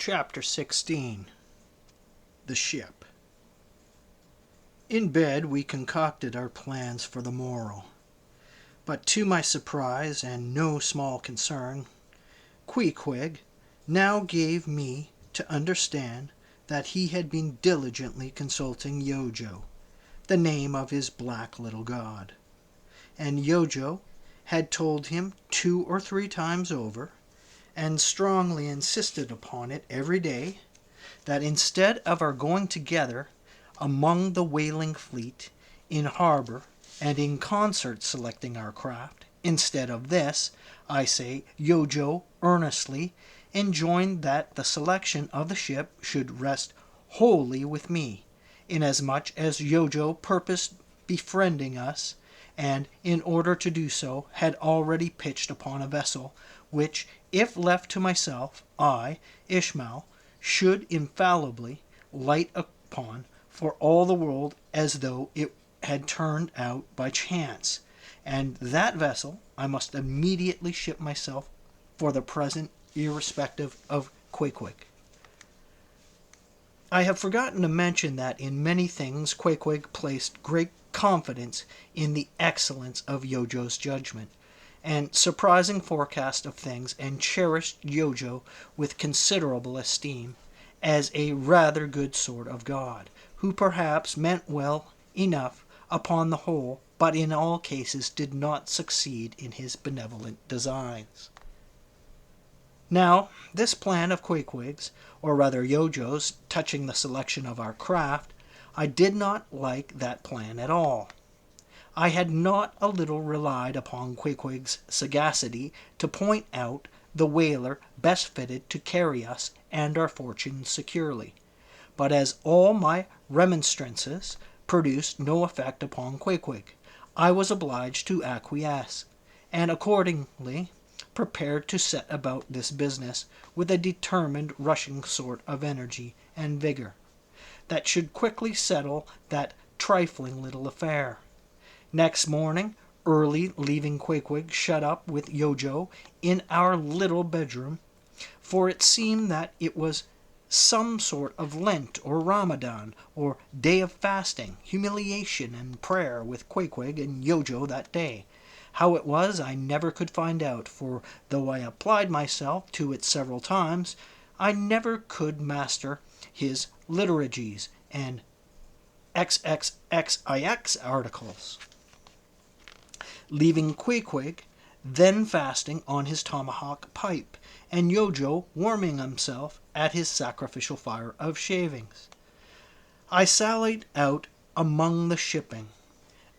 Chapter 16. The Ship. In bed we concocted our plans for the morrow. But to my surprise and no small concern, Queequeg now gave me to understand that he had been diligently consulting Yojo, the name of his black little god. And Yojo had told him 2 or 3 times over, and strongly insisted upon it every day, that instead of our going together among the whaling fleet in harbor and in concert selecting our craft, instead of this, I say, Yojo earnestly enjoined that the selection of the ship should rest wholly with me, inasmuch as Yojo purposed befriending us, and in order to do so had already pitched upon a vessel which, if left to myself, I, Ishmael, should infallibly light upon for all the world as though it had turned out by chance, and that vessel I must immediately ship myself for the present, irrespective of Queequeg. I have forgotten to mention that in many things Queequeg placed great confidence in the excellence of Yojo's judgment and surprising forecast of things, and cherished Yojo with considerable esteem as a rather good sort of god, who perhaps meant well enough upon the whole, but in all cases did not succeed in his benevolent designs. Now, this plan of Queequeg's, or rather Yojo's, touching the selection of our craft, I did not like that plan at all. I had not a little relied upon Queequeg's sagacity to point out the whaler best fitted to carry us and our fortunes securely. But as all my remonstrances produced no effect upon Queequeg, I was obliged to acquiesce, and accordingly prepared to set about this business with a determined rushing sort of energy and vigor, that should quickly settle that trifling little affair. Next morning, early leaving Queequeg shut up with Yojo in our little bedroom, for it seemed that it was some sort of Lent or Ramadan or day of fasting, humiliation, and prayer with Queequeg and Yojo that day. How it was I never could find out, for though I applied myself to it several times, I never could master his liturgies and XXXIX articles. Leaving Queequeg then fasting on his tomahawk pipe, and Yojo warming himself at his sacrificial fire of shavings, I sallied out among the shipping.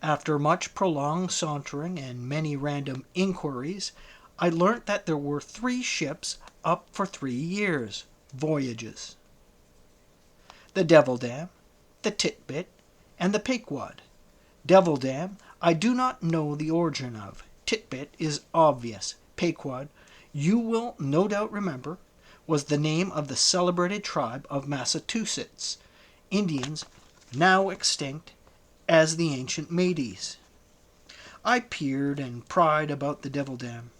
After much prolonged sauntering and many random inquiries, I learnt that there were 3 ships up for 3 years' voyages: the Devil Dam, the Tit-Bit, and the Pequod. Devil Dam I do not know the origin of. Tit-Bit is obvious. Pequod, you will no doubt remember, was the name of the celebrated tribe of Massachusetts, Indians now extinct as the ancient Medes. I peered and pried about the Devil Dam.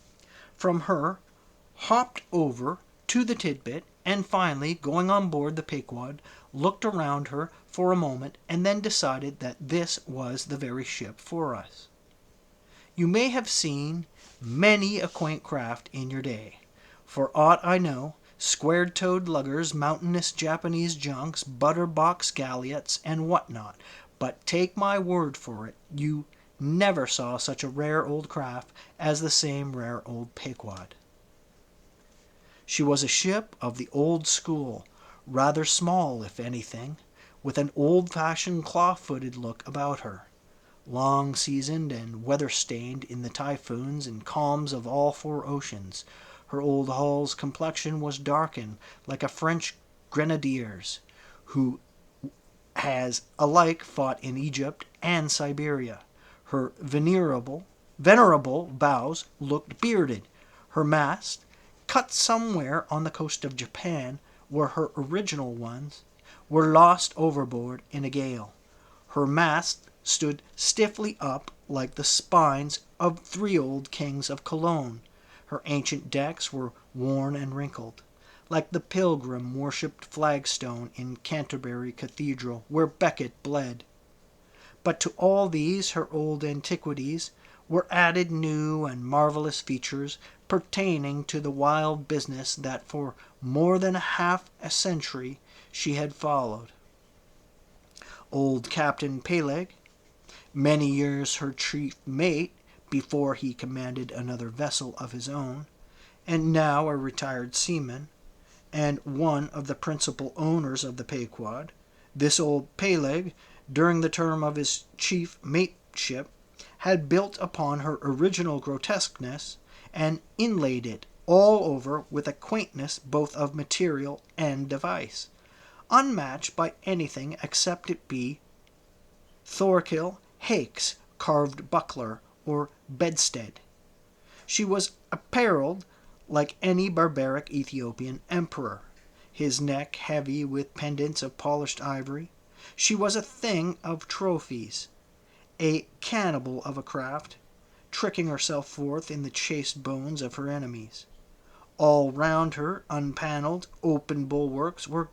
From her, hopped over to the Tit-Bit, and finally, going on board the Pequod, looked around her for a moment and then decided that this was the very ship for us. You may have seen many a quaint craft in your day. For aught I know, square-toed luggers, mountainous Japanese junks, butter-box galliots, and what not, but take my word for it, you never saw such a rare old craft as the same rare old Pequod. She was a ship of the old school, rather small, if anything, with an old-fashioned claw-footed look about her, long-seasoned and weather-stained in the typhoons and calms of all 4 oceans. Her old hull's complexion was darkened like a French grenadier's, who has alike fought in Egypt and Siberia. Her venerable bows looked bearded. Her mast, cut somewhere on the coast of Japan, where her original ones were lost overboard in a gale. Her mast stood stiffly up like the spines of 3 old kings of Cologne. Her ancient decks were worn and wrinkled, like the pilgrim worshipped flagstone in Canterbury Cathedral, where Becket bled. But to all these her old antiquities were added new and marvelous features pertaining to the wild business that for more than half a century she had followed. Old Captain Peleg, many years her chief mate before he commanded another vessel of his own, and now a retired seaman, and one of the principal owners of the Pequod, this old Peleg, during the term of his chief mateship, had built upon her original grotesqueness and inlaid it all over with a quaintness both of material and device, unmatched by anything except it be Thorkill Hake's carved buckler or bedstead. She was apparelled like any barbaric Ethiopian emperor, his neck heavy with pendants of polished ivory. She was a thing of trophies, a cannibal of a craft, tricking herself forth in the chased bones of her enemies. All round her unpanelled, open bulwarks were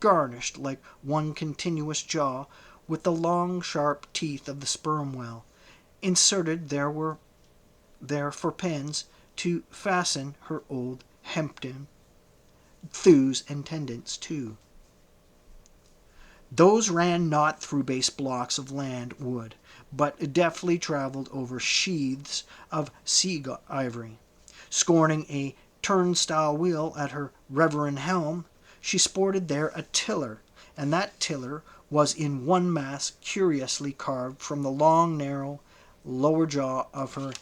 garnished like one continuous jaw with the long, sharp teeth of the sperm whale. Inserted there for pins to fasten her old hempen, thews and tendons too. Those ran not through base blocks of land wood, but deftly travelled over sheaths of sea ivory. Scorning a turnstile wheel at her reverend helm, she sported there a tiller, and that tiller was in one mass curiously carved from the long, narrow lower jaw of her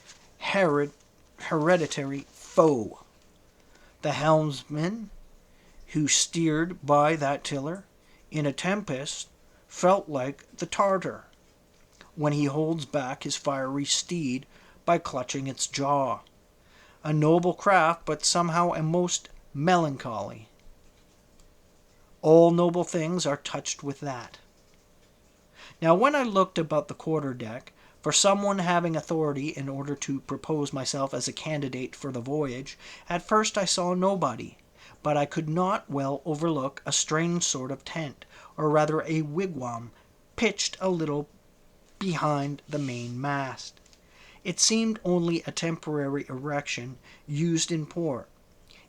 hereditary foe. The helmsman, who steered by that tiller in a tempest, felt like the Tartar when he holds back his fiery steed by clutching its jaw. A noble craft, but somehow a most melancholy. All noble things are touched with that. Now, when I looked about the quarter-deck for someone having authority in order to propose myself as a candidate for the voyage, at first I saw nobody, but I could not well overlook a strange sort of tent, or rather a wigwam, pitched a little behind the main mast. It seemed only a temporary erection used in port.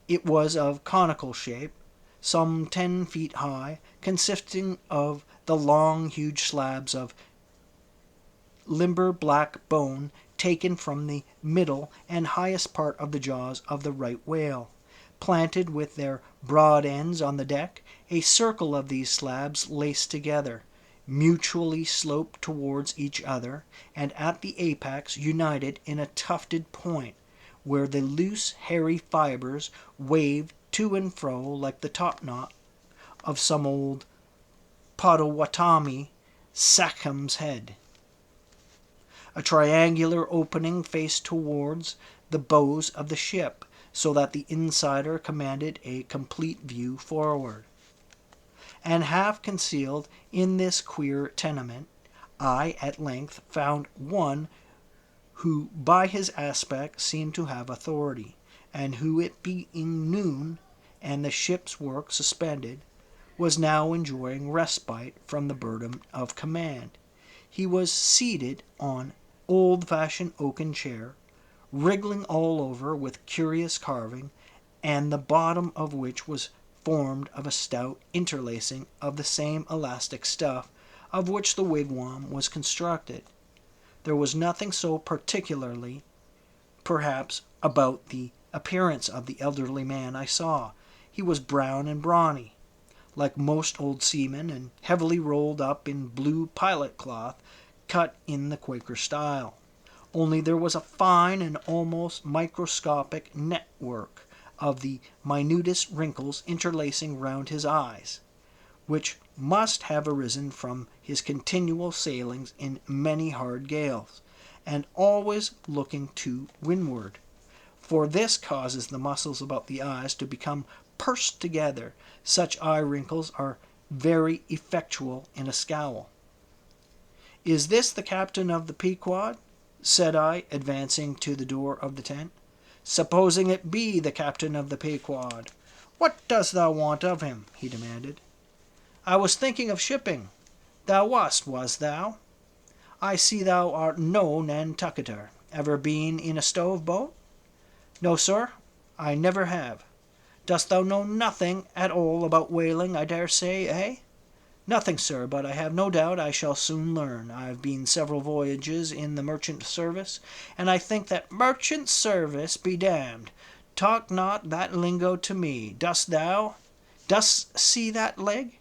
It was of conical shape, some 10 feet high, consisting of the long, huge slabs of limber black bone taken from the middle and highest part of the jaws of the right whale. Planted with their broad ends on the deck, a circle of these slabs laced together, mutually sloped towards each other, and at the apex united in a tufted point, where the loose, hairy fibers waved to and fro like the topknot of some old Potawatomi Sachems head. A triangular opening faced towards the bows of the ship, so that the insider commanded a complete view forward. And half concealed in this queer tenement, I at length found one who by his aspect seemed to have authority, and who, it being noon, and the ship's work suspended, was now enjoying respite from the burden of command. He was seated on old-fashioned oaken chair, wriggling all over with curious carving, and the bottom of which was formed of a stout interlacing of the same elastic stuff of which the wigwam was constructed. There was nothing so particularly, perhaps, about the appearance of the elderly man I saw. He was brown and brawny, like most old seamen, and heavily rolled up in blue pilot cloth cut in the Quaker style. Only there was a fine and almost microscopic network of the minutest wrinkles interlacing round his eyes, which must have arisen from his continual sailings in many hard gales, and always looking to windward. For this causes the muscles about the eyes to become pursed together. Such eye wrinkles are very effectual in a scowl. "Is this the captain of the Pequod?" said I, advancing to the door of the tent. "Supposing it be the captain of the Pequod, "What dost thou want of him?" he demanded. "I was thinking of shipping. Thou was thou? I see thou art no Nantucketer. Ever been in a stove boat?" "No, sir, I never have." "Dost thou know nothing at all about whaling, I dare say, eh?" "Nothing, sir, but I have no doubt I shall soon learn. I've been several voyages in the merchant service, and I think that—" "Merchant service be damned! Talk not that lingo to me. Dost thou? Dost see that leg?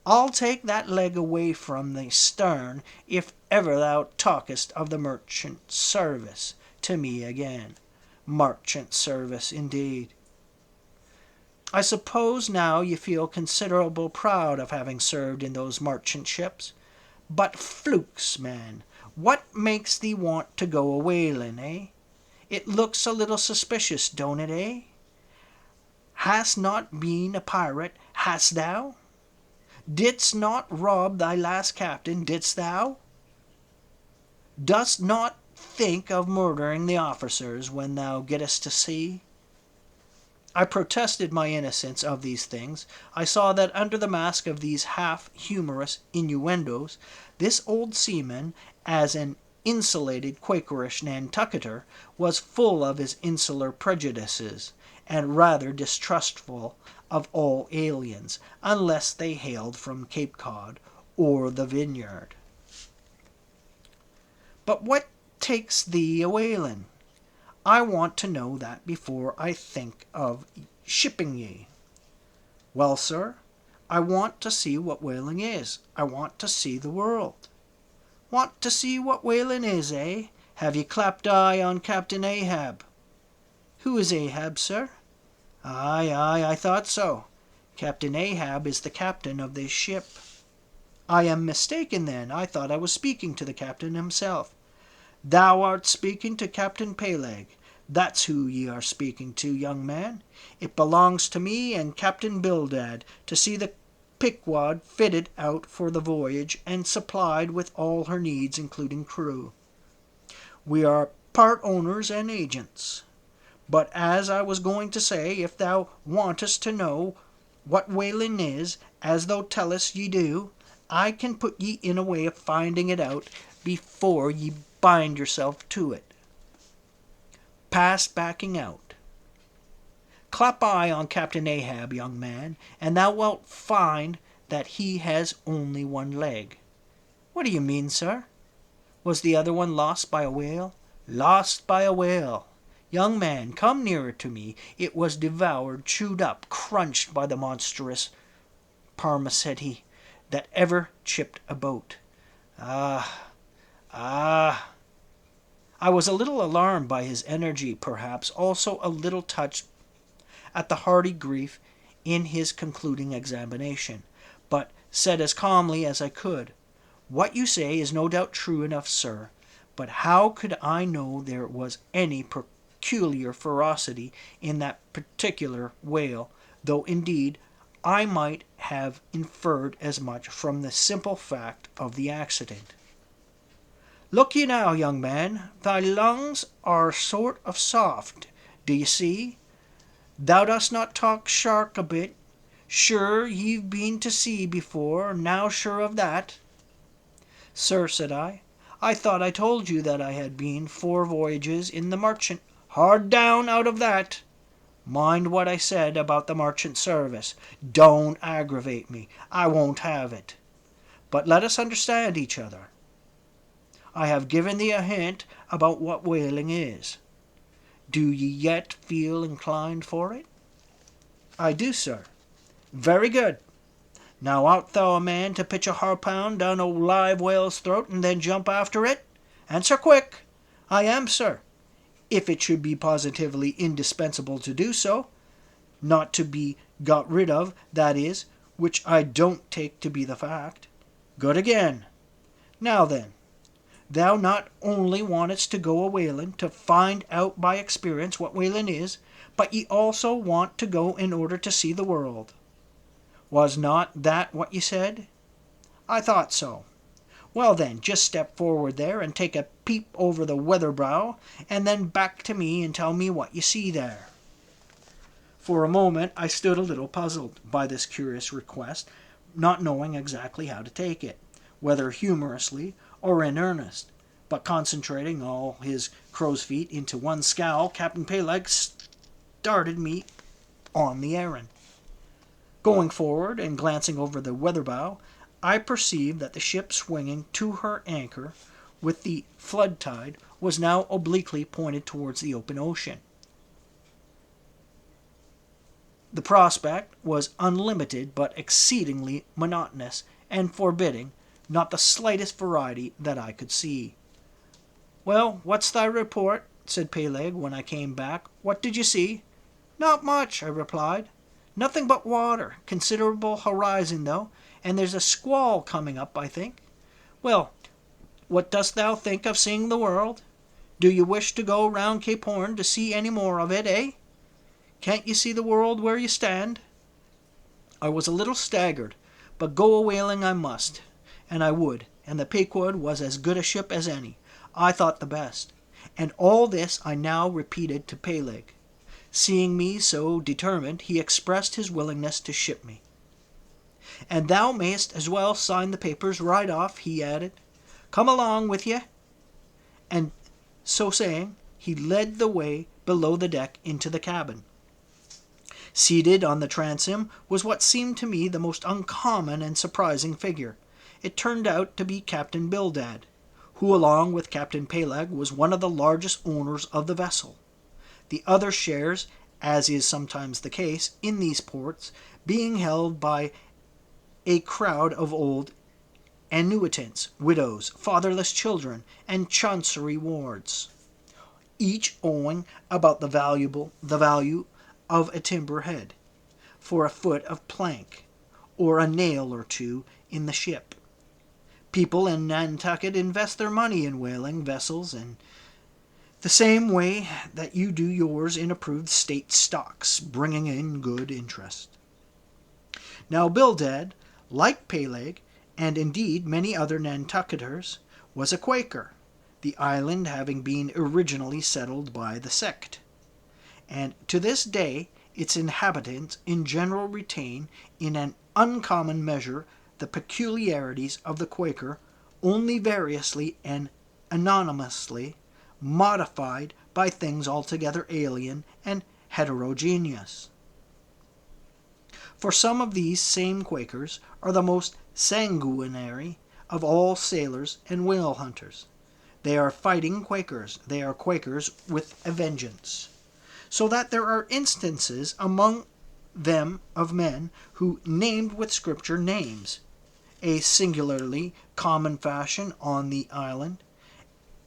I'll take that leg away from the stern if ever thou talkest of the merchant service to me again. Merchant service, indeed! I suppose now you feel considerable proud of having served in those merchant ships. But flukes, man, what makes thee want to go a whaling, eh? It looks a little suspicious, don't it, eh? Hast not been a pirate, hast thou? Didst not rob thy last captain, didst thou? Dost not think of murdering the officers when thou gettest to sea?" I protested my innocence of these things. I saw that under the mask of these half-humorous innuendos, this old seaman, as an insulated Quakerish Nantucketer, was full of his insular prejudices, and rather distrustful of all aliens, unless they hailed from Cape Cod or the Vineyard. "But what takes thee a whaling? I want to know that before I think of shipping ye." "Well, sir, I want to see what whaling is. I want to see the world." "Want to see what whaling is, eh? Have ye clapped eye on Captain Ahab?" "Who is Ahab, sir?" "Aye, I thought so. Captain Ahab is the captain of this ship." "I am mistaken, then. I thought I was speaking to the captain himself." "Thou art speaking to Captain Peleg. That's who ye are speaking to, young man. It belongs to me and Captain Bildad to see the Pequod fitted out for the voyage and supplied with all her needs, including crew. We are part owners and agents. But as I was going to say, if thou wantest to know what whaling is, as thou tellest ye do, I can put ye in a way of finding it out before ye bind yourself to it. Past backing out. Clap eye on Captain Ahab, young man, and thou wilt find that he has only one leg." "What do you mean, sir? Was the other one lost by a whale?" "Lost by a whale. Young man, come nearer to me. It was devoured, chewed up, crunched by the monstrous parmaceti that ever chipped a boat. Ah! I was a little alarmed by his energy, perhaps also a little touched at the hearty grief in his concluding examination, but said as calmly as I could, "What you say is no doubt true enough, sir, but how could I know there was any peculiar ferocity in that particular whale, though indeed I might have inferred as much from the simple fact of the accident." "Look ye now, young man, thy lungs are sort of soft, d'ye see? Thou dost not talk shark a bit. Sure ye've been to sea before, now sure of that?" "Sir," said I thought I told you that I had been 4 voyages in the merchant—" "Hard down out of that! Mind what I said about the merchant service. Don't aggravate me. I won't have it. But let us understand each other. I have given thee a hint about what whaling is. Do ye yet feel inclined for it?" "I do, sir." "Very good. Now art thou a man to pitch a harpoon down a live whale's throat and then jump after it? Answer quick." "I am, sir, if it should be positively indispensable to do so. Not to be got rid of, that is, which I don't take to be the fact." "Good again. Now then, thou not only wantest to go a whaling to find out by experience what whaling is, but ye also want to go in order to see the world. Was not that what ye said?" "I thought so." "Well then, just step forward there and take a peep over the weather brow, and then back to me and tell me what you see there." For a moment I stood a little puzzled by this curious request, not knowing exactly how to take it, whether humorously or in earnest. But concentrating all his crow's feet into one scowl, Captain Peleg started me on the errand. Going forward and glancing over the weather bow, I perceived that the ship swinging to her anchor with the flood tide was now obliquely pointed towards the open ocean. The prospect was unlimited but exceedingly monotonous and forbidding, not the slightest variety that I could see. "Well, what's thy report?" said Peleg when I came back. "What did you see?" "Not much," I replied. "Nothing but water. Considerable horizon, though, and there's a squall coming up, I think. Well, what dost thou think of seeing the world? Do you wish to go round Cape Horn to see any more of it, eh? Can't you see the world where you stand?" I was a little staggered, but go a-whaling I must, and I would, and the Pequod was as good a ship as any. I thought the best, and all this I now repeated to Peleg. Seeing me so determined, he expressed his willingness to ship me. "And thou mayst as well sign the papers right off," he added. "Come along with ye." And so saying, he led the way below the deck into the cabin. Seated on the transom was what seemed to me the most uncommon and surprising figure. It turned out to be Captain Bildad, who along with Captain Peleg was one of the largest owners of the vessel. The other shares, as is sometimes the case in these ports, being held by a crowd of old annuitants, widows, fatherless children, and chancery wards, each owing about the value of a timber head, for a foot of plank, or a nail or two in the ship. People in Nantucket invest their money in whaling vessels in the same way that you do yours in approved state stocks, bringing in good interest. Now Bildad, like Peleg, and indeed many other Nantucketers, was a Quaker, the island having been originally settled by the sect. And to this day its inhabitants in general retain in an uncommon measure the peculiarities of the Quaker, only variously and anonymously modified by things altogether alien and heterogeneous. For some of these same Quakers are the most sanguinary of all sailors and whale hunters. They are fighting Quakers. They are Quakers with a vengeance. So that there are instances among them of men who named with Scripture names, a singularly common fashion on the island,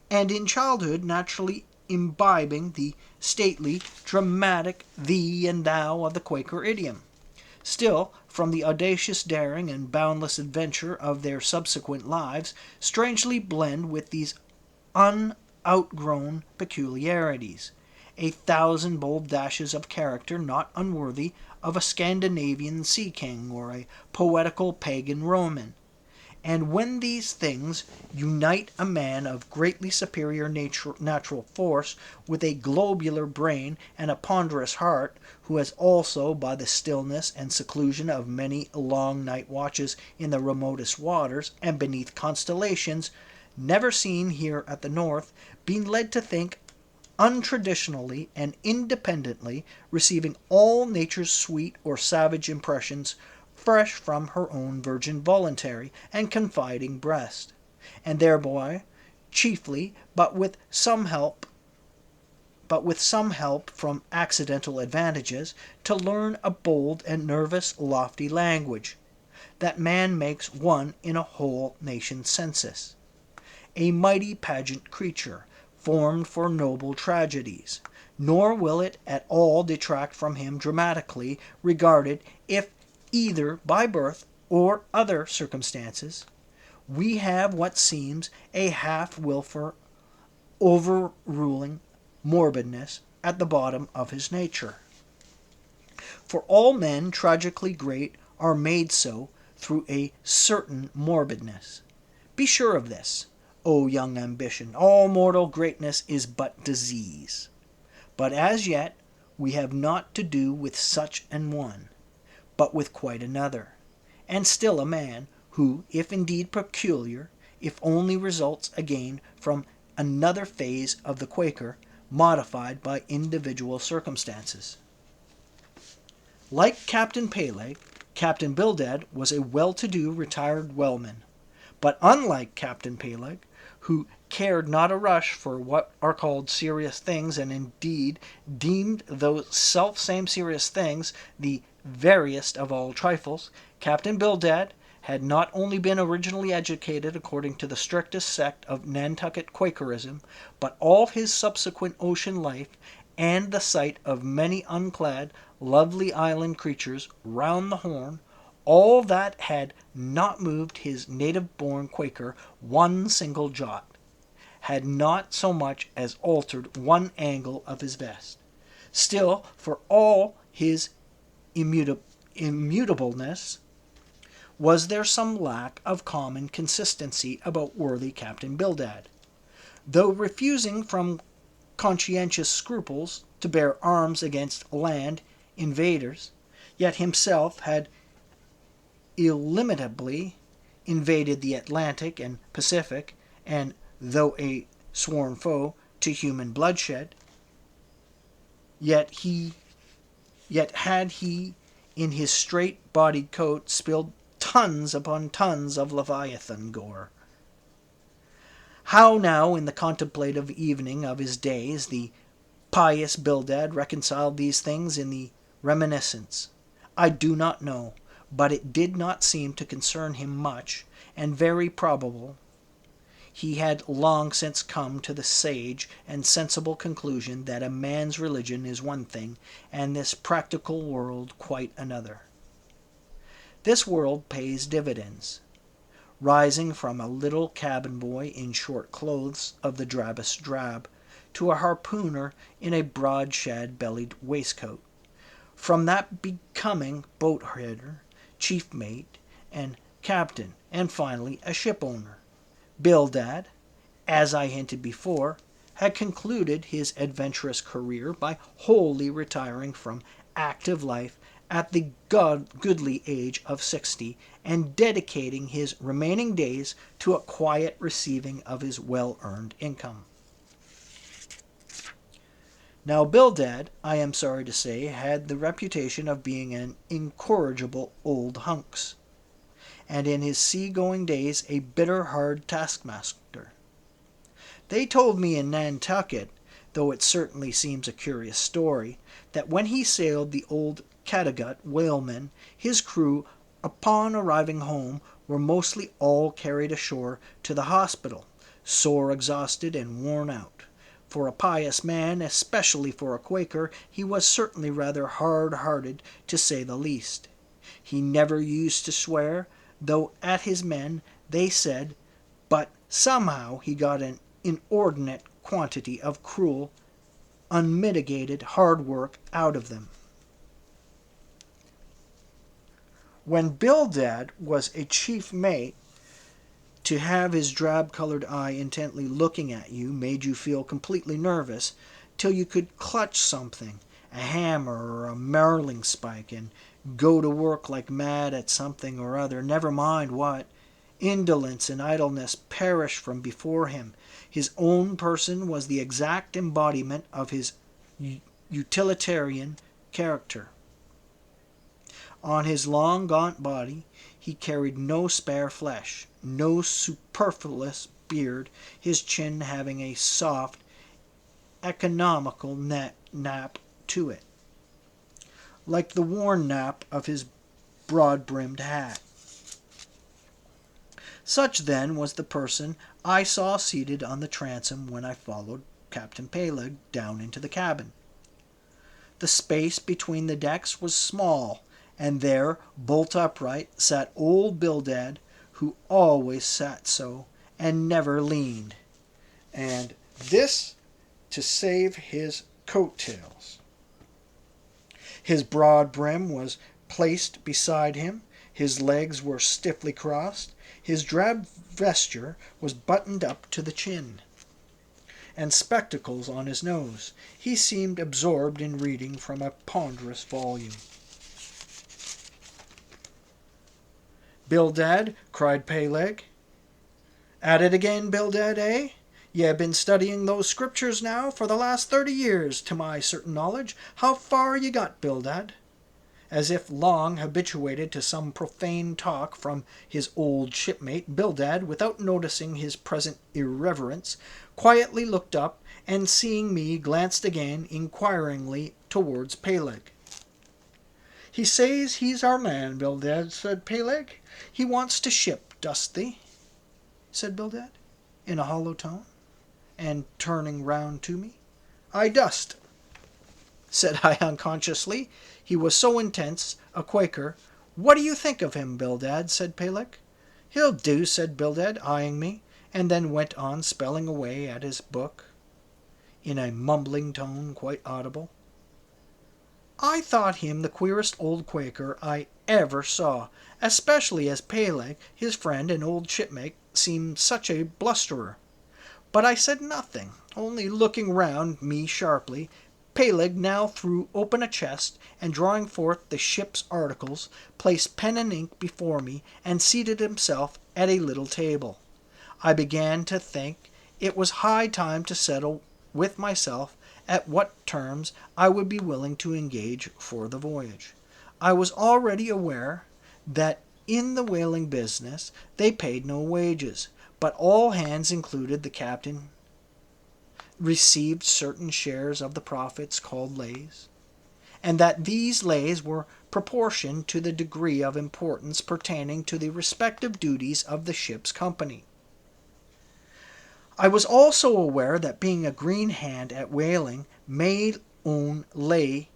and in childhood naturally imbibing the stately, dramatic thee and thou of the Quaker idiom. Still, from the audacious daring and boundless adventure of their subsequent lives, strangely blend with these unoutgrown peculiarities a thousand bold dashes of character not unworthy of a Scandinavian sea king or a poetical pagan Roman. And when these things unite a man of greatly superior natural force with a globular brain and a ponderous heart, who has also, by the stillness and seclusion of many long night watches in the remotest waters and beneath constellations, never seen here at the North, been led to think untraditionally and independently, receiving all nature's sweet or savage impressions fresh from her own virgin voluntary and confiding breast, and thereby, chiefly, but with some help from accidental advantages, to learn a bold and nervous lofty language, that man makes one in a whole nation's census. A mighty pageant creature, formed for noble tragedies, nor will it at all detract from him dramatically regarded if either by birth or other circumstances we have what seems a half-wilful overruling morbidness at the bottom of his nature. For all men tragically great are made so through a certain morbidness. Be sure of this, O young ambition, all mortal greatness is but disease. But as yet we have not to do with such an one, but with quite another, and still a man, who, if indeed peculiar, if only results again from another phase of the Quaker, modified by individual circumstances. Like Captain Peleg, Captain Bildad was a well-to-do retired whaleman, but unlike Captain Peleg, who cared not a rush for what are called serious things, and indeed deemed those self-same serious things the veriest of all trifles, Captain Bildad had not only been originally educated according to the strictest sect of Nantucket Quakerism, but all his subsequent ocean life, and the sight of many unclad, lovely island creatures round the Horn, all that had not moved his native-born Quaker one single jot, had not so much as altered one angle of his vest. Still, for all his immutableness, was there some lack of common consistency about worthy Captain Bildad. Though refusing from conscientious scruples to bear arms against land invaders, yet himself had illimitably invaded the Atlantic and Pacific, and though a sworn foe to human bloodshed, yet had he in his straight-bodied coat spilled tons upon tons of Leviathan gore. How now, in the contemplative evening of his days, the pious Bildad reconciled these things in the reminiscence, I do not know, but it did not seem to concern him much, and very probable he had long since come to the sage and sensible conclusion that a man's religion is one thing, and this practical world quite another. This world pays dividends, rising from a little cabin boy in short clothes of the drabbest drab to a harpooner in a broad shad-bellied waistcoat, from that becoming boat-header, chief mate, and captain, and finally a ship-owner. Bildad, as I hinted before, had concluded his adventurous career by wholly retiring from active life at the goodly age of 60, and dedicating his remaining days to a quiet receiving of his well-earned income. Now Bildad, I am sorry to say, had the reputation of being an incorrigible old hunks, and in his sea-going days a bitter hard taskmaster. They told me in Nantucket, though it certainly seems a curious story, that when he sailed the old Cattegut whaleman, his crew, upon arriving home, were mostly all carried ashore to the hospital, sore exhausted and worn out. For a pious man, especially for a Quaker, he was certainly rather hard-hearted, to say the least. He never used to swear, though at his men, they said, but somehow he got an inordinate quantity of cruel, unmitigated hard work out of them. When Bildad was a chief mate, to have his drab-colored eye intently looking at you made you feel completely nervous, till you could clutch something, a hammer or a marling spike, and go to work like mad at something or other, never mind what. Indolence and idleness perished from before him. His own person was the exact embodiment of his utilitarian character. On his long, gaunt body he carried no spare flesh, no superfluous beard, his chin having a soft, economical nap to it, like the worn nap of his broad-brimmed hat. Such, then, was the person I saw seated on the transom when I followed Captain Peleg down into the cabin. The space between the decks was small, and there, bolt upright, sat old Bildad, who always sat so, and never leaned, and this to save his coat-tails. His broad brim was placed beside him, his legs were stiffly crossed, his drab vesture was buttoned up to the chin, and spectacles on his nose. He seemed absorbed in reading from a ponderous volume. "Bildad," cried Peleg. "At it again, Bildad, eh? Ye have been studying those scriptures now for the last 30 years, to my certain knowledge. How far ye got, Bildad?" As if long habituated to some profane talk from his old shipmate, Bildad, without noticing his present irreverence, quietly looked up, and seeing me, glanced again inquiringly towards Peleg. "He says he's our man, Bildad," said Peleg. "He wants to ship, dost thee?" said Bildad, in a hollow tone, and turning round to me. "I dust," said I unconsciously. He was so intense, a Quaker. "What do you think of him, Bildad?" said Peleg. "He'll do," said Bildad, eyeing me, and then went on spelling away at his book, in a mumbling tone quite audible. I thought him the queerest old Quaker I ever saw, especially as Peleg, his friend and old shipmate, seemed such a blusterer. But I said nothing, only looking round me sharply. Peleg now threw open a chest, and drawing forth the ship's articles, placed pen and ink before me, and seated himself at a little table. I began to think it was high time to settle with myself at what terms I would be willing to engage for the voyage. I was already aware that in the whaling business they paid no wages, but all hands, included the captain, received certain shares of the profits called lays, and that these lays were proportioned to the degree of importance pertaining to the respective duties of the ship's company. I was also aware that being a green hand at whaling, my own lay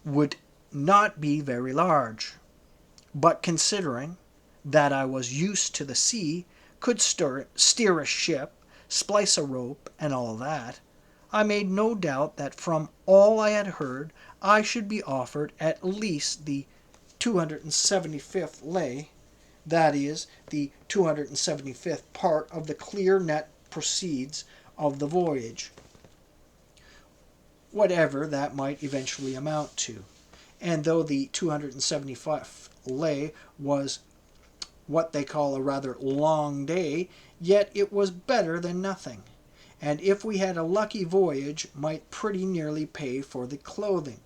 would not be very large, but considering that I was used to the sea, could steer a ship, splice a rope, and all that, I made no doubt that from all I had heard I should be offered at least the 275th lay, that is, the 275th part of the clear net proceeds of the voyage, whatever that might eventually amount to. And though the 275th lay was what they call a rather long day, yet it was better than nothing, and if we had a lucky voyage, might pretty nearly pay for the clothing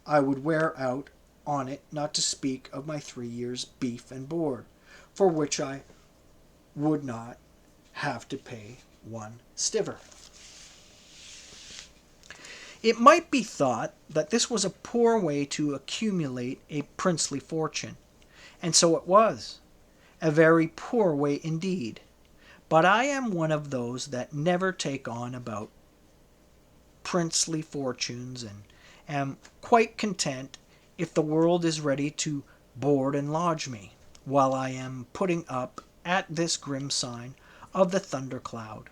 I would wear out on it, not to speak of my 3 years' beef and board, for which I would not have to pay 1 stiver. It might be thought that this was a poor way to accumulate a princely fortune, and so it was, a very poor way indeed. But I am one of those that never take on about princely fortunes, and am quite content if the world is ready to board and lodge me, while I am putting up at this grim sign of the thundercloud.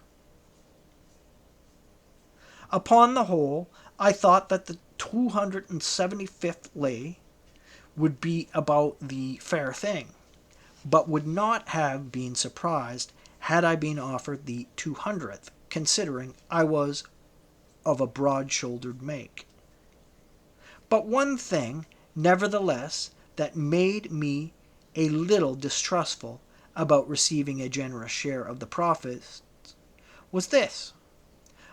Upon the whole, I thought that the 275th lay would be about the fair thing, but would not have been surprised had I been offered the 200th, considering I was of a broad-shouldered make. But one thing, nevertheless, that made me a little distrustful about receiving a generous share of the profits was this.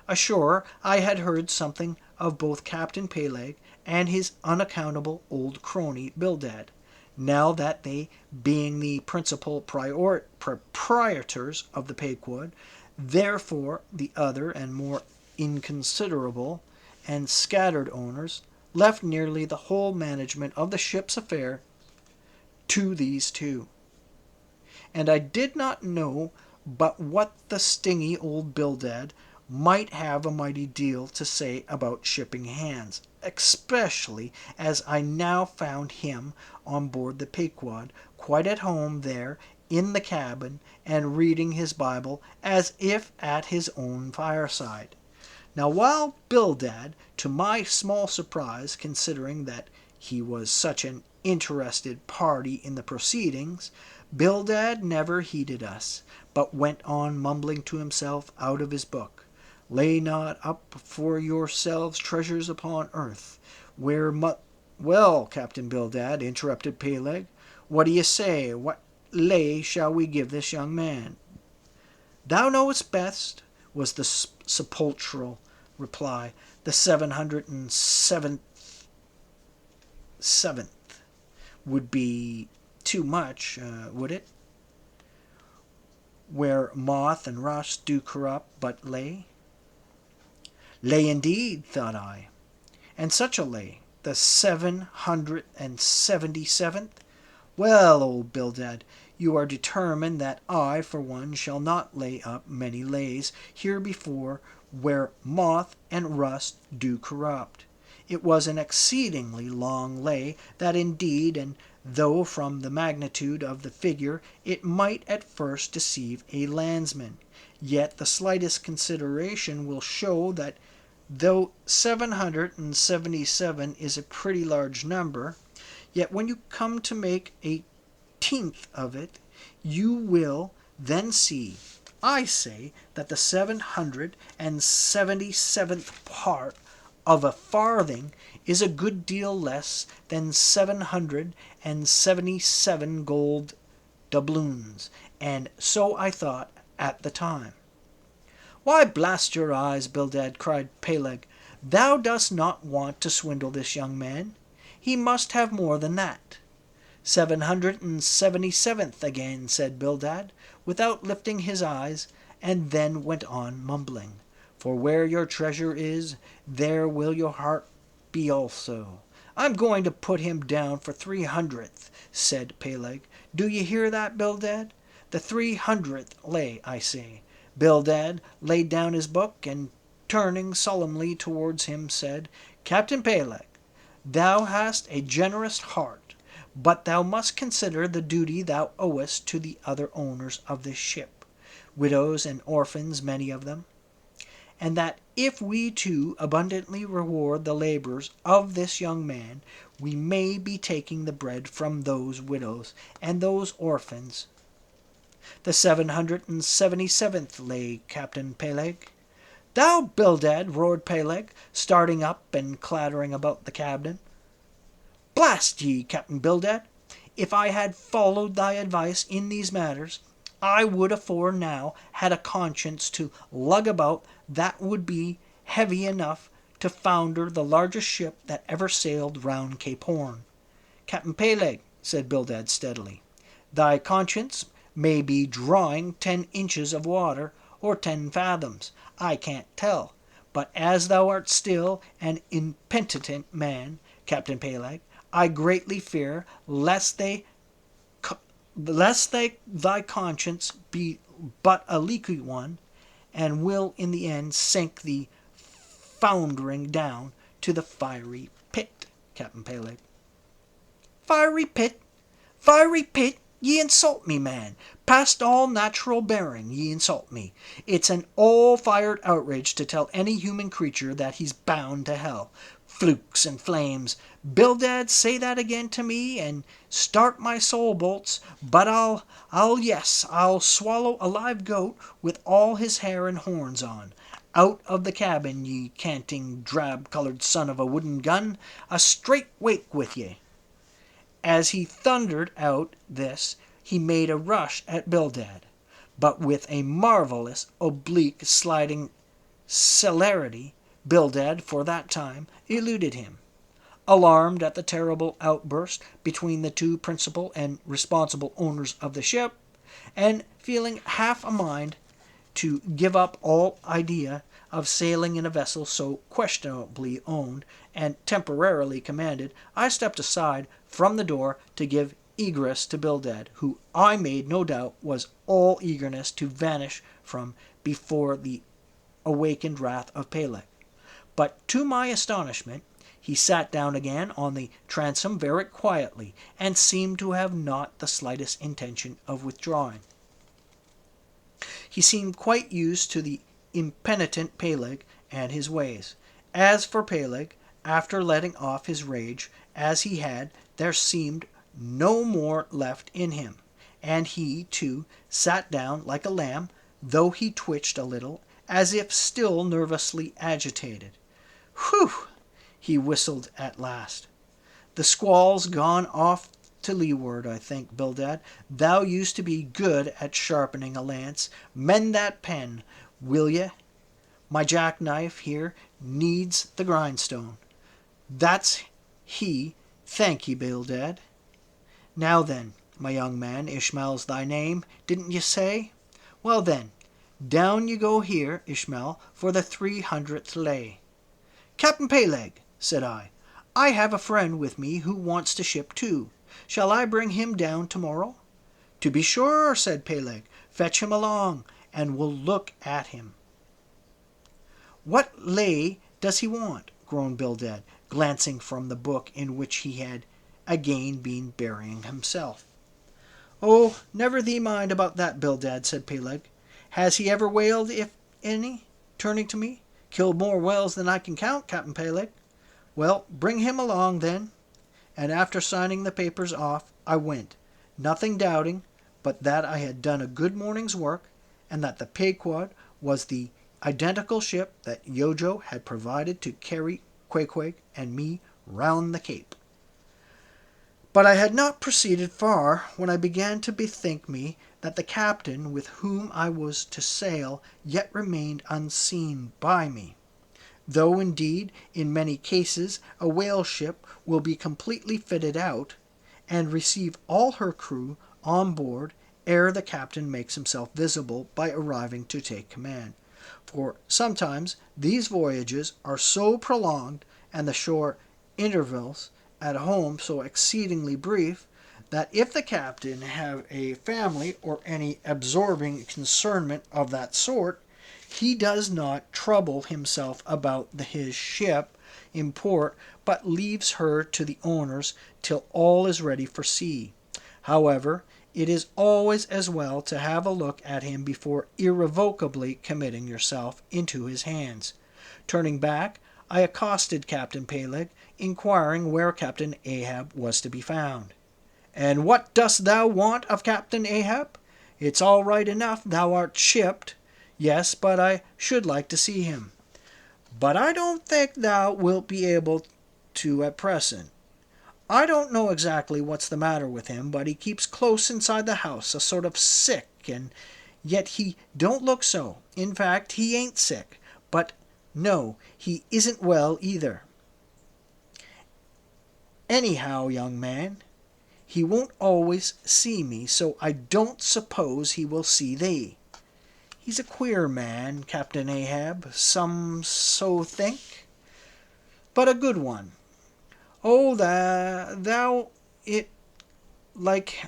Ashore, I had heard something of both Captain Peleg and his unaccountable old crony Bildad. Now that they, being the principal proprietors of the Pequod, therefore the other and more inconsiderable and scattered owners, left nearly the whole management of the ship's affair to these two. And I did not know but what the stingy old Bildad might have a mighty deal to say about shipping hands, especially as I now found him on board the Pequod, quite at home there in the cabin, and reading his Bible as if at his own fireside. Now while Bildad, to my small surprise, considering that he was such an interested party in the proceedings, Bildad never heeded us, but went on mumbling to himself out of his book. Lay not up for yourselves treasures upon earth, where Well, Captain Bildad, interrupted Peleg, what do you say? What lay shall we give this young man? Thou knowest best, was the sepulchral reply. The 707th would be too much, would it? Where moth and rust do corrupt but lay? Lay indeed, thought I, and such a lay. The 777th? Well, old Bildad, you are determined that I, for one, shall not lay up many lays here before where moth and rust do corrupt. It was an exceedingly long lay, that indeed, and though from the magnitude of the figure it might at first deceive a landsman, yet the slightest consideration will show that though 777 is a pretty large number, yet when you come to make a tenth of it, you will then see, I say, that the 777th part of a farthing is a good deal less than 777 gold doubloons, and so I thought at the time. Why, blast your eyes, Bildad, cried Peleg, thou dost not want to swindle this young man. He must have more than that. 777th again, said Bildad, without lifting his eyes, and then went on mumbling. For where your treasure is, there will your heart be also. I'm going to put him down for 300th, said Peleg. Do you hear that, Bildad? The 300th lay, I say. Bildad laid down his book, and turning solemnly towards him, said, Captain Peleg, thou hast a generous heart, but thou must consider the duty thou owest to the other owners of this ship, widows and orphans, many of them, and that if we too abundantly reward the labors of this young man, we may be taking the bread from those widows and those orphans. The 777th lay, Captain Peleg. Thou, Bildad, roared Peleg, starting up and clattering about the cabin. Blast ye, Captain Bildad, if I had followed thy advice in these matters, I would afore now had a conscience to lug about that would be heavy enough to founder the largest ship that ever sailed round Cape Horn. Captain Peleg, said Bildad steadily, thy conscience may be drawing 10 inches of water, or 10 fathoms, I can't tell, but as thou art still an impenitent man, Captain Peleg, I greatly fear lest thy conscience be but a leaky one, and will in the end sink thee foundering down to the fiery pit, Captain Peleg. Fiery pit? Fiery pit? Ye insult me, man. Past all natural bearing, ye insult me. It's an all-fired outrage to tell any human creature that he's bound to hell. Flukes and flames. Bildad, say that again to me, and start my soul bolts, but I'll swallow a live goat with all his hair and horns on. Out of the cabin, ye canting, drab-colored son of a wooden gun, a straight wake with ye. As he thundered out this, he made a rush at Bildad, but with a marvelous oblique sliding celerity, Bildad, for that time, eluded him. Alarmed at the terrible outburst between the two principal and responsible owners of the ship, and feeling half a mind to give up all idea of sailing in a vessel so questionably owned and temporarily commanded, I stepped aside from the door to give egress to Bildad, who I made no doubt was all eagerness to vanish from before the awakened wrath of Peleg. But to my astonishment, he sat down again on the transom very quietly, and seemed to have not the slightest intention of withdrawing. He seemed quite used to the impenitent Peleg and his ways. As for Peleg, after letting off his rage, as he had, there seemed no more left in him, and he, too, sat down like a lamb, though he twitched a little, as if still nervously agitated. "Whew!" he whistled at last. "The squall's gone off to leeward, I think, Bildad. Thou used to be good at sharpening a lance. Mend that pen, will ye? My jackknife here needs the grindstone. That's he. Thank ye, Bildad. Now then, my young man, Ishmael's thy name, didn't ye say? Well then, down you go here, Ishmael, for the 300th lay." "Captain Peleg," said I have a friend with me who wants to ship too. Shall I bring him down tomorrow?" "To be sure," said Peleg. "Fetch him along, and we'll look at him." "What lay does he want?" groaned Bildad, glancing from the book in which he had again been burying himself. "Oh, never thee mind about that, Bildad," said Peleg. "Has he ever whaled, if any?" turning to me. "Killed more whales than I can count, Captain Peleg." "Well, bring him along, then." And after signing the papers off, I went, nothing doubting but that I had done a good morning's work, and that the Pequod was the identical ship that Yojo had provided to carry Queequeg and me round the Cape. But I had not proceeded far when I began to bethink me that the captain with whom I was to sail yet remained unseen by me, though indeed in many cases a whale ship will be completely fitted out, and receive all her crew on board ere the captain makes himself visible by arriving to take command. For sometimes these voyages are so prolonged, and the shore intervals at home so exceedingly brief, that if the captain have a family or any absorbing concernment of that sort, he does not trouble himself about his ship in port, but leaves her to the owners till all is ready for sea. However, it is always as well to have a look at him before irrevocably committing yourself into his hands. Turning back, I accosted Captain Peleg, inquiring where Captain Ahab was to be found. "And what dost thou want of Captain Ahab? It's all right enough thou art shipped. Yes, but I should like to see him." "But I don't think thou wilt be able to at present. I don't know exactly what's the matter with him, but he keeps close inside the house, a sort of sick, and yet he don't look so. In fact, he ain't sick, but no, he isn't well either. Anyhow, young man, he won't always see me, so I don't suppose he will see thee. He's a queer man, Captain Ahab, some so think, but a good one. Oh, thou it like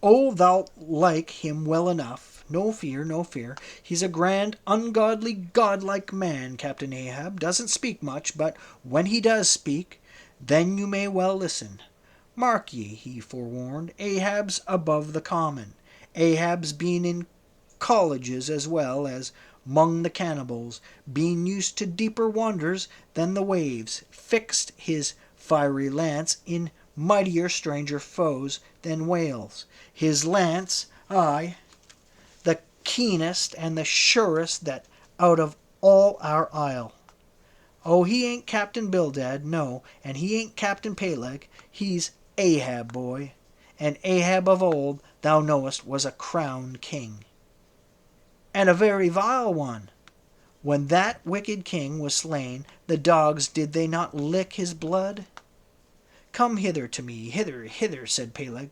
oh, thou like him well enough. No fear, no fear. He's a grand, ungodly, godlike man, Captain Ahab. Doesn't speak much, but when he does speak, then you may well listen. Mark ye, he forewarned, Ahab's above the common. Ahab's been in colleges as well as 'mong the cannibals, being used to deeper wonders than the waves, fixed his fiery lance in mightier stranger foes than whales. His lance, aye, the keenest and the surest that out of all our isle. Oh, he ain't Captain Bildad, no, and he ain't Captain Peleg. He's Ahab, boy, and Ahab of old, thou knowest, was a crowned king, and a very vile one. When that wicked king was slain, the dogs did they not lick his blood? Come hither to me, hither, hither, said Peleg,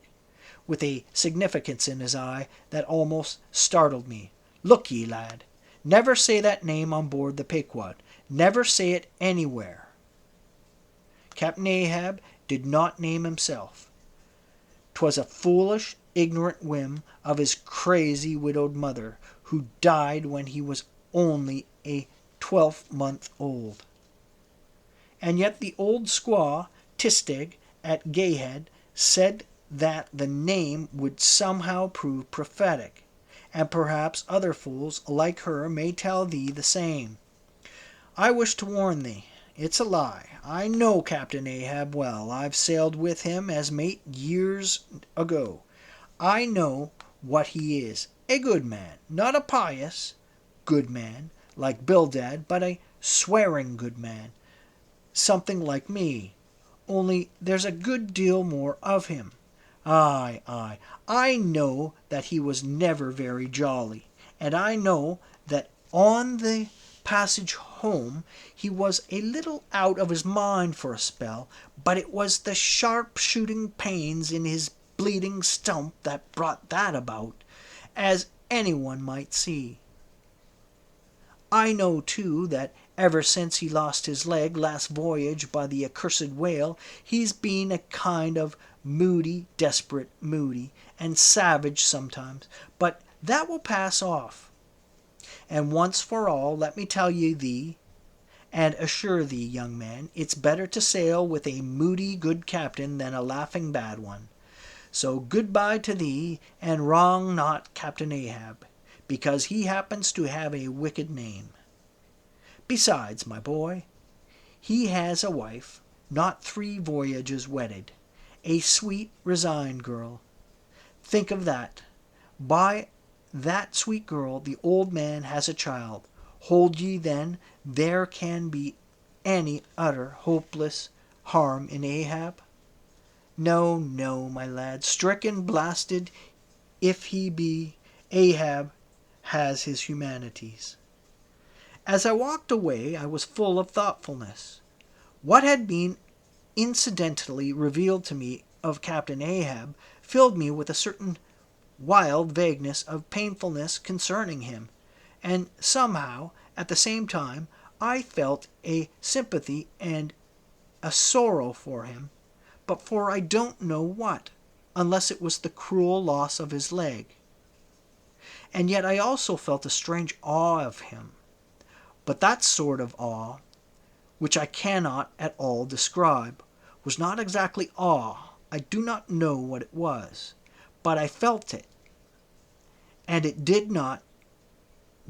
with a significance in his eye that almost startled me. Look ye, lad, never say that name on board the Pequod. Never say it anywhere. Captain Ahab did not name himself. 'Twas a foolish, ignorant whim of his crazy widowed mother, who died when he was only a 12-month old. And yet the old squaw, Tistig, at Gayhead, said that the name would somehow prove prophetic, and perhaps other fools like her may tell thee the same. I wish to warn thee, It's a lie. I know Captain Ahab well. I've sailed with him as mate years ago. I know what he is. A good man, not a pious good man like Bildad, but a swearing good man, something like me. Only there's a good deal more of him. Aye, aye, I know that he was never very jolly, and I know that on the passage home he was a little out of his mind for a spell, but it was the sharp shooting pains in his bleeding stump that brought that about, as anyone might see. I know, too, that ever since he lost his leg last voyage by the accursed whale, he's been a kind of moody, desperate moody, and savage sometimes, but that will pass off. And once for all, let me tell you thee, and assure thee, young man, it's better to sail with a moody good captain than a laughing bad one. So good-bye to thee, and wrong not Captain Ahab, because he happens to have a wicked name. Besides, my boy, he has a wife, not 3 voyages wedded, a sweet, resigned girl. Think of that. By that sweet girl the old man has a child. Hold ye then there can be any utter hopeless harm in Ahab? No, no, my lad, stricken, blasted if he be, Ahab has his humanities. As I walked away, I was full of thoughtfulness. What had been incidentally revealed to me of Captain Ahab filled me with a certain wild vagueness of painfulness concerning him, and somehow, at the same time, I felt a sympathy and a sorrow for him, but for I don't know what, unless it was the cruel loss of his leg. And yet I also felt a strange awe of him, but that sort of awe, which I cannot at all describe, was not exactly awe. I do not know what it was, but I felt it, and it did not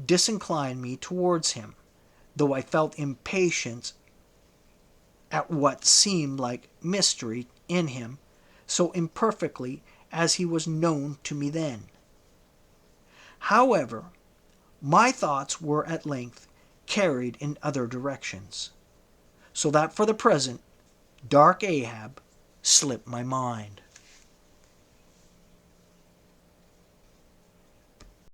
disincline me towards him, though I felt impatience at what seemed like mystery in him, so imperfectly as he was known to me then. However, my thoughts were at length carried in other directions, so that for the present dark Ahab slipped my mind.